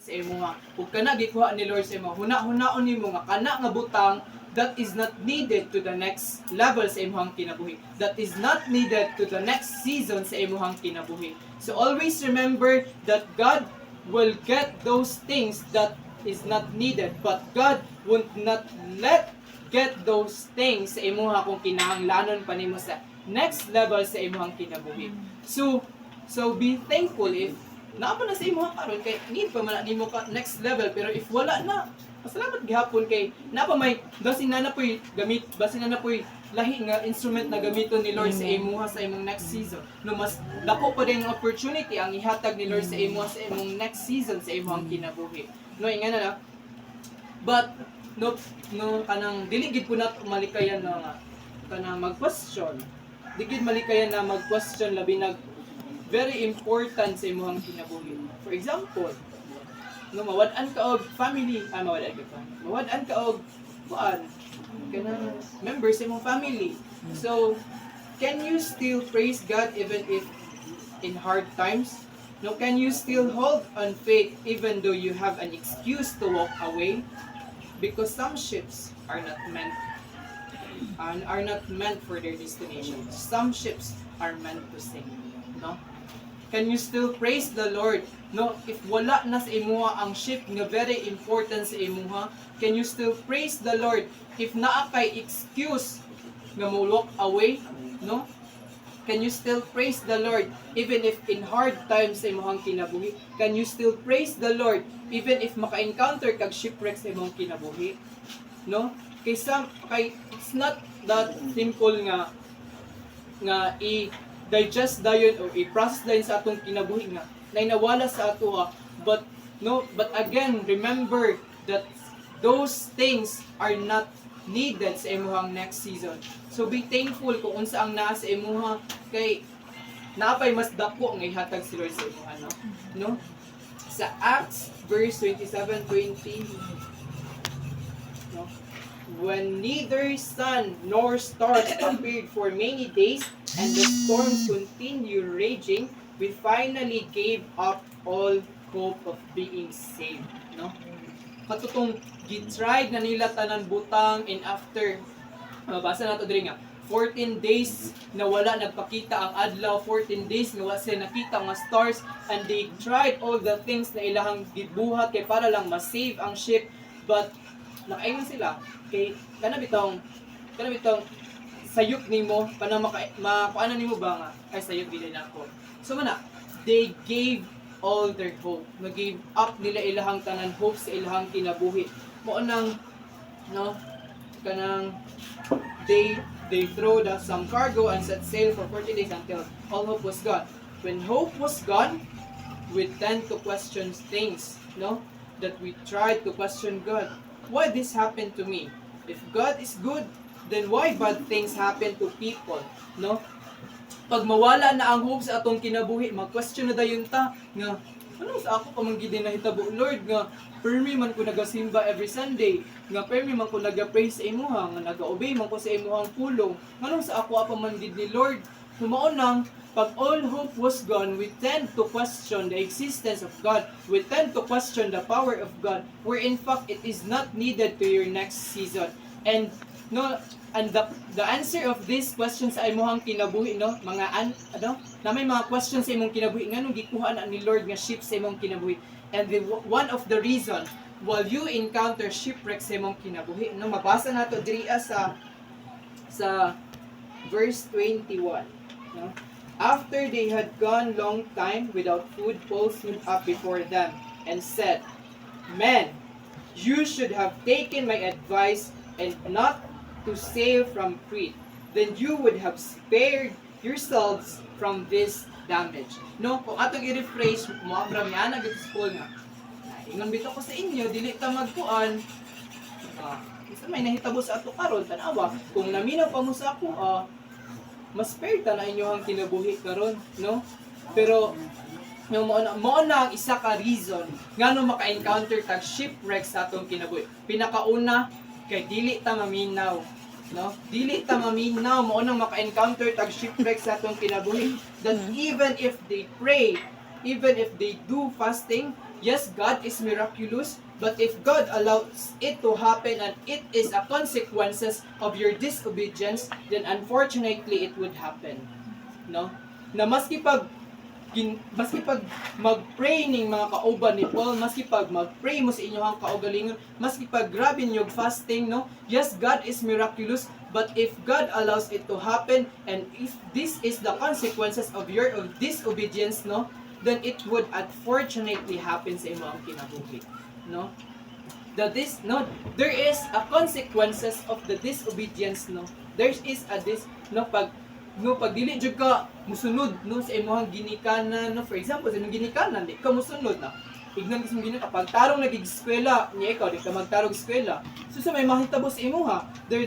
sa imo nga ug kana gikuha ni Lord sa imo, huna-hunaon nimo nga kana nga butang that is not needed to the next level sa imong kinabuhi, that is not needed to the next season sa imong kinabuhi. So always remember that God will get those things that is not needed, but God would not let get those things sa imong kung kinahanglanon pa nimo sa next level sa imong kinabuhi. So be thankful if naapa na sa imo karon kay need pa man nimo ka next level, pero if wala na, pasalamat gihapon kay napa may basin na poy gamit, basin na poy lahi nga instrument na gamiton ni Lord sa imuha sa imong next season. No mas dako pa din ang opportunity ang ihatag ni Lord sa imuha sa imong next season sa imong kinabuhi. No ingana na. But no kanang dili gid po nato malikayan na nga kanang mag-question. Digid malikayan na mag-question labi nag very important sa imong kinabuhi. For example, no mawad-an ka og family, mawad-an ka og kuan kanang members sa imong family. So, can you still praise God even if in hard times? No, can you still hold on faith even though you have an excuse to walk away? Because some ships are not meant for their destination. Some ships are meant to sink. No? Can you still praise the Lord? No, if wala na sa imuha ang ship nga very important sa imuha, can you still praise the Lord? If naa kay excuse nga mo walk away, no? Can you still praise the Lord even if in hard times sa imong kinabuhi? Can you still praise the Lord even if maka-encounter kag shipwreck sa imong kinabuhi? No? Kay it's not that simple nga i-digest dayon o i-process dayon sa atong kinabuhi nga nawala sa ato but again remember that those things are not needed sa imuhang next season. So be thankful kung unsa ang naa sa imuha kay naapay mas dako nga ihatag si Lord sa imuha, no? Sa Acts verse 27:20, no? When neither sun nor stars appeared for many days and the storms continued raging, we finally gave up all hope of being saved, no? Katutong gitried na nila tanan butang and after basa nato diri nga 14 days na wala nagpakita ang adlaw, 14 days na wala sila nakita nga stars, and they tried all the things na ilahang gibuhat kay para lang ma-save ang ship, but nakaingon sila kay kana bitong sayop nimo para makuanan nimo ba nga ay sayop dili nako. So mana they gave all their hope. Nag-give up nila ilahang tanan hope sa ilahang kinabuhi. Mo nang no kanang they throw some cargo and set sail for 40 days until all hope was gone. When hope was gone, we tend to question things, no? That we tried to question God. Why this happened to me? If God is good, then why bad things happen to people, no? Pag mawala na ang hope sa atong kinabuhi, mag-question na dayon ta nga ano sa ako pa man gid nahitabo Lord nga permi man ko nagasimba every Sunday, nga permi man ko naga-praise sa imuha, nga naga-obey man ko sa imuhang pulong. Nganong sa ako pa man gid ni Lord? Humaon nang pag all hope was gone, we tend to question the existence of God. We tend to question the power of God, where in fact it is not needed to your next season. And the answer of these questions sa imong kinabuhi, no, mga na may mga questions sa imong kinabuhi nganong gikuha na ni Lord nga ship sa imong kinabuhi. And one of the reason while you encounter shipwreck sa imong kinabuhi, no, mabasa nato diri sa verse 21, no. After they had gone long time without food, Paul stood up before them and said, "Men, you should have taken my advice and not to sail from Crete. Then you would have spared yourselves from this damage." No, kung atong i-rephrase, mo Abraham yan nag-school nga. Ingon bitaw ko sa inyo, dili ta magkuan. Isa may nahitabo sa ato karon tanawa. Kung naminaw pa mo sa ako, mas fair ta na inyo ang kinabuhi karon, no? Pero mo na ang isa ka reason ngano maka-encounter tag shipwreck sa atong kinabuhi. Pinakauna kay dili ta maminaw, no? Dili ta maminaw mo nang maka-encounter tag shipwreck sa atong kinabuhi. That even if they pray, even if they do fasting, Yes, God is miraculous, but if God allows it to happen and it is a consequences of your disobedience, then unfortunately it would happen. No? Na maski pag mag-pray ning mga kauban ni Paul, maski pag mag-pray mo sa inyong kaugalingon, maski pag grabe niyo fasting, no? Yes, God is miraculous, but if God allows it to happen and if this is the consequences of your disobedience, no? Then it would unfortunately happen sa imong kinabuhi, no? There is a consequences of the disobedience, no? There is a pag dili jud ka musunod no sa imong ginikanan, no, for example sa imong ginikanan di ka musunod na ignan ka sa imong ginikanan pag tarong nagig eskwela niya ikaw di ka magtarong eskwela so sa may mahitabo sa imuha there